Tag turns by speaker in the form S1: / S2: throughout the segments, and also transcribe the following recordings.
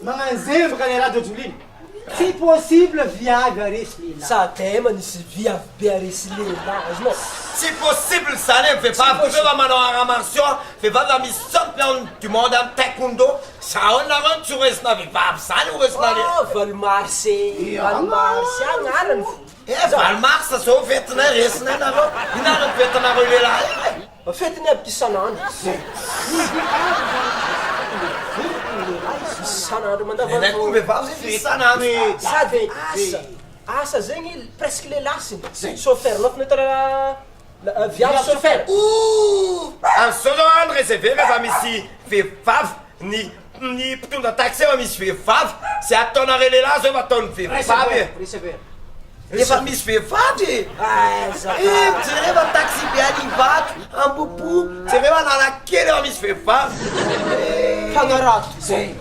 S1: Magnano zay baka ny radio Joliny. Tsy possible viavy aresy lehilahy.
S2: Sady manisy viavy be aresy lehilahy izy nao.
S3: Tsy possible zany ny vehivavy tonga manao arts martiaux, vehivavy misy champion du monde amin'ny taekwondo. Sao nareo tsy horesina vehivavy zany horesina le.
S2: Valmarsy agnarany fo.
S3: Valmarsa zao fetinay resinay nareo. Inareo fetinareo lehilahy.
S2: Fetiny aby isan'andro. Isan'andro
S3: mandavanandro vehivavy zay isan'andro.
S2: Sady asa zegny presque le lasiny. Chauffeur nao fenêtre viavy chauffeur.
S3: Am'zao zao andro réservé rehefa misy vehivavy ny mpitondra taxi efa misy vehivavy zay ataonareo lehilahy zao efa ataony vehivavy. Efa misy vehivavy jereva taxi be alivato ambopo jereva anankely efa misy vehivavy
S2: Fagnarato zay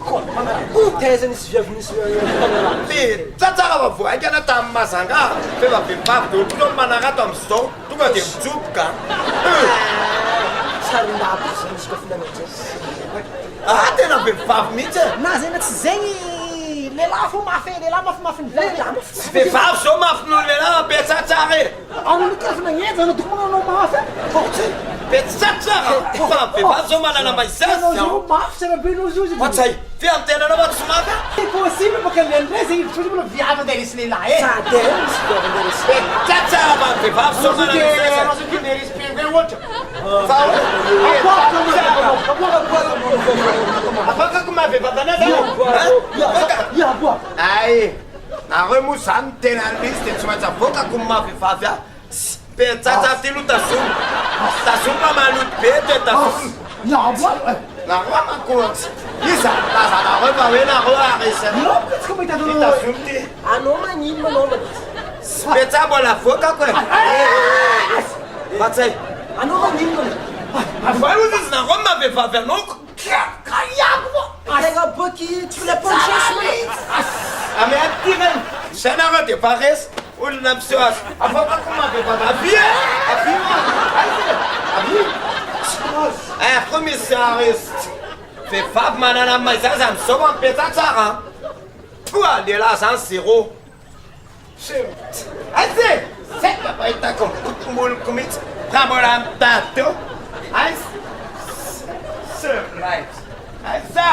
S2: taiza nisy viavy nisy fagnarato
S3: be tsatsara fa voaikana tamin'ny Mazanga fefa vehivavy dolo tonga manarato am'zao tonga de mitsoboka
S2: sarindapo zay misy ka finanatsa
S3: tena vehivavy mihitsy
S1: Na zay na tsy zegny lehilahy fo mafy lehilahy mafimafy ny lehilahy.
S3: vehivavy zao mafin'olo lehilahy be tsatsara e
S1: Ano ny kafina ngeza na toko mananao mafy.
S3: be tsatsara fa vehivavy zao manana maizazy
S1: Anao mafy tsara be anao zio.
S3: Fatsay, fi amin'ny tenanao fa tsy mafy
S1: Tsy possible baka lendray zegny possible viavy anderisy lehilahy e.
S2: sady misy viavy anderesy
S3: tsatsara fa vehivavy zao manana maizazy
S1: Anao zio kinerisy pengwe ohatra.
S3: afaka kuma vehivavy anazy
S1: Yaboa.
S3: ay nareo moa zany tena misy de tsy maintsy avoaka ko mavehivavy a be tsatsa ty lo tazomy maloto be te tazomy
S1: Yaboa.
S3: nareo makoatsy iza laza nareo fa hoe nareo aresany
S1: Tsy ka mahita
S3: ty
S1: anao.
S3: tazomy ty
S2: anao magnino manao
S3: be tsa mbola avoaka ko e fatsay
S2: anao magnino
S3: fa io izy nareo mavehivavy anoko
S2: tena boky tsy filapontsesy
S3: ame atinany zay nareo de paresy olona miseho azy avoaka ko mavehivavy ko misy aresy vehivavy manana maizazy am'zao mampetsa tsara toa lehilahy zany zéro aizy zay fa hitako mikotomoloko mihitsy raha mbola mitady teo aizy aiza